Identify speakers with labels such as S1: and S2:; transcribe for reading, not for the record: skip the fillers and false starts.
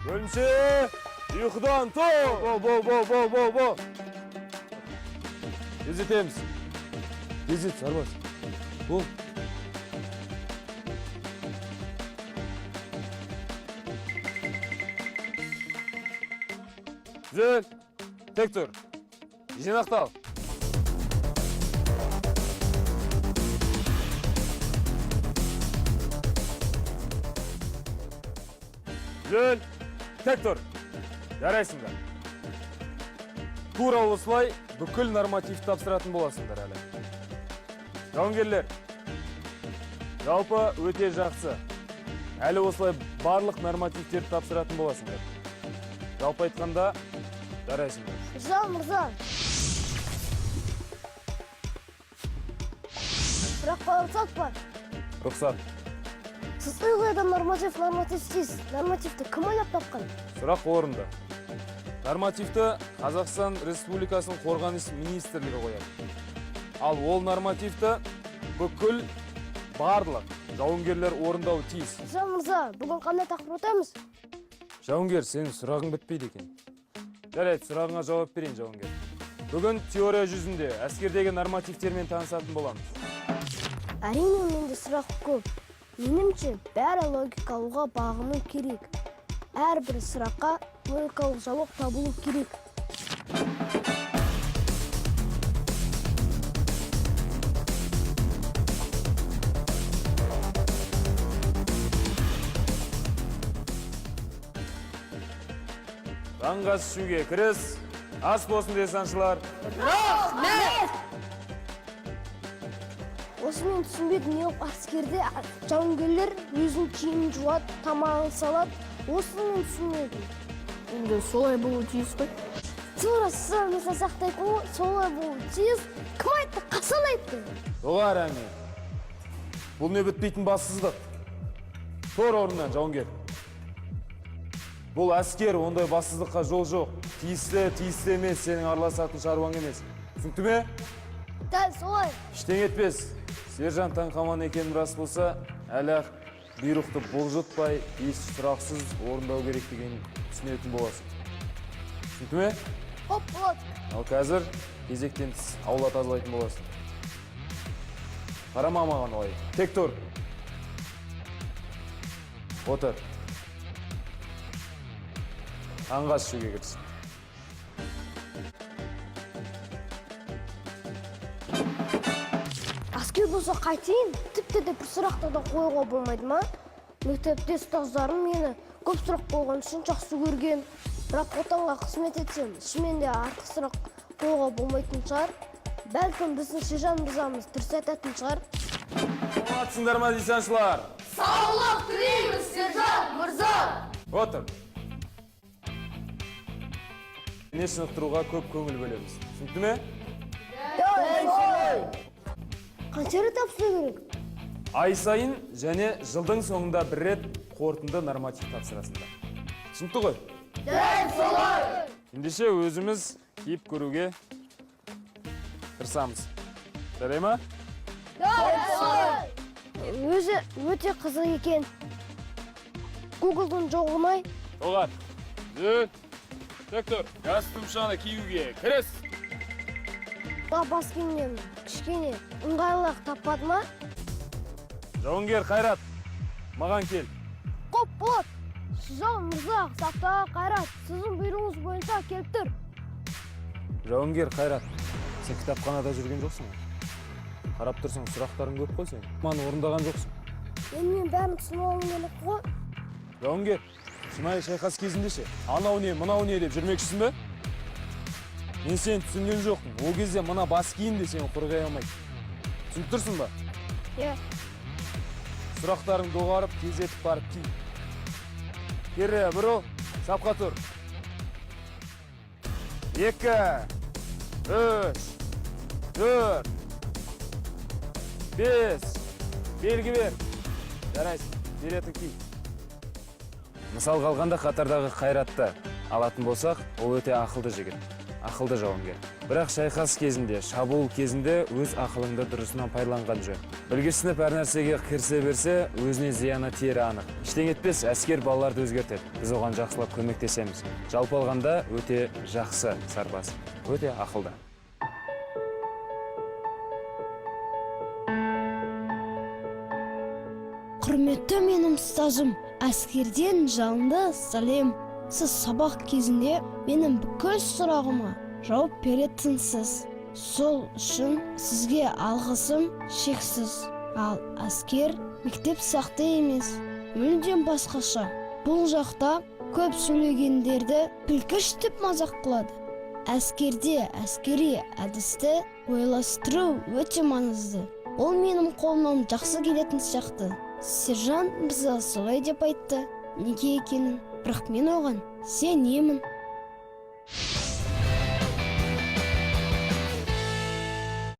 S1: Бөлімше, ұйқыдан бол. Тездетеміз. Тездет, сарбаз. Бол. Түзел. Тек тұр. Жинақтал. Түзел. Тек тұр. Жарайсыңдар. Тура осылай бүкіл норматив тапсыратын боласыңдар әлі. Жауынгерлер, жалпы өте жақсы. Әлі осылай барлық нормативтерді тапсыратын боласыңдар. Жалпы айтқанда, жарайсыңдар.
S2: Мырза. Бірақ рұқсат бар.
S1: Рұқсат.
S2: Сіз ұйғайда норматив дейсіз. Нормативті кім ойлап тапқан?
S1: Сұрақ орында. Нормативті Қазақстан Республикасының қорғаныс министрлігі қояды. Ал ол нормативті бүкіл барлық жауынгерлер орындауы тиіс.
S2: Мырза, бүгін қандай тақырып өтеміз?
S1: Жауынгер, сенің сұрағың бітпейді екен. Жарайды, сұрағыңа жауап берейін, жауынгер. Бүгін теория жүзінде әскердегі нормативтермен танысатын боламыз.
S2: Әрине, менде сұрақ көп. Менімше, бәрі логикалыға бағыну керек. Әрбір сұраққа логикалық жауап табылу керек.
S1: Таңғы ас ішуге кіріс. Ас болсын десаңшылар.
S2: Осымен түсінбедім, неғып әскерде жауынгерлер өзін киімін жуады, тамағын салады. Осымен түсінбедім.
S3: Енді солай болу тиіс қой.
S2: Тура сызымызды сақтайтын ғой, солай болу тиіс. Кім айтты, қасан айтты?
S1: Доғар әңе. Бұл не бітпейтін бассыздық. Тұр орнынан, жауынгер. Бұл әскер, ондай бассыздыққа жол жоқ. Тиісті емес, сенің араласатын шаруаң емес. Түсінікті ме?
S2: Дәл солай.
S1: Ештеңе етпес. Сержант таңқаман екенім рас болса, әлі бұйрықты бұлжытпай, еш сұрақсыз орындау керек деген түсінетін боласың. Түсінікті ме?
S2: Хоп, болады.
S1: Ал қазір кезектен тыс аула тазалайтын боласың. Қарама маған олай. Тек тұр. Отыр. Таңғы ас ішуге кірсін.
S2: Әскер болса қайтейін, тіпті де бір сұрақты да қойға болмайды ма? Мектепте ұстаздарым мені көп сұрақ қойған үшін жақсы көрген. Бірақ отанға қызмет етсем, шымен де артық сұрақ қойға болмайтын шығар. Бәлкім біздің сержант мырзамыз дұрыс айтатын шығар.
S1: Саламатсыңдар ма десаңшылар?
S3: Саулық тілейміз, сержант мырза!
S1: Отыр. Дене шынықтыруға көп көңіл бөлеміз. Түсінікті ме?
S2: Қанша рет тапсыру керек?
S1: Ай сайын және жылдың соңында бір рет қорытынды норматив тапсырасыңдар. Түсінікті ғой?
S3: Дәл солай!
S1: Ендеше өзіміз киіп көруге тырысамыз. Жарай ма?
S3: Дәл солай!
S2: Өзі өте қызық екен. Гуглдың жоғымай.
S1: Доғар. Жүр. Тек тұр. Костюмшаны киюге кіріс.
S2: Бас киімнен кішкене ыңғайлылық таппады ма?
S1: Жауынгер Қайрат, маған кел.
S2: Қоп, болады. Сержант мырза, сақтаға Қайрат, сіздің бұйрығыңыз бойынша келіп тұр.
S1: Жауынгер Қайрат, сен кітапханада жүрген жоқсың ба? Қарап тұрсың, сұрақтарың көп қой сен. Маны орындаған жоқсың.
S2: Мен бәрін түсініп алуым керек қой.
S1: Жауынгер, шынайы шайқас кезінде ше, анау не, мынау не деп жүрмекшісің бе? Мен сен түсінген жоқпын. Ол кезде мына бас киім де сені қорғай алмайды. Түсініп тұрсың ба?
S2: Е.
S1: Сұрақтарың доғарып, тездетіп барып ки. Кері, бұрыл, сапқа тұр. 2, 3, 4, 5, белгі бер. Жарайсың, беретін ки. Мысал қалғанда қатардағы Қайратты алатын болсақ, ол өте ақылды жігіт. ақылды жауынгер. Бірақ шайқас кезінде, шабуыл кезінде өз ақылыңды дұрысынан пайдаланған жөн. Білгісініп әр нәрсеге кірісе берсе, өзіне зияны тиері анық. Ештеңе етпес, әскер балаларды өзгертеді. Біз оған жақсылап көмектесеміз. Жалпы алғанда өте жақсы сарбаз, өте ақылды.
S2: Құрметті менің ұстазым, әскерден жалынды сәлем. Сіз сабақ кезінде менің бүкіл сұрағыма жауап беретінсіз. Сол үшін сізге алғысым шексіз. Ал әскер мектеп сияқты емес, мүлдем басқаша. Бұл жақта көп сөйлегендерді білгіш деп мазақ қылады. Әскерде әскери әдісті ойластыру өте маңызды. Ол менің қолымнан жақсы келетін сияқты. Сержант мырза солай деп айтты. Неге екенін, бірақ мен оған сенемін.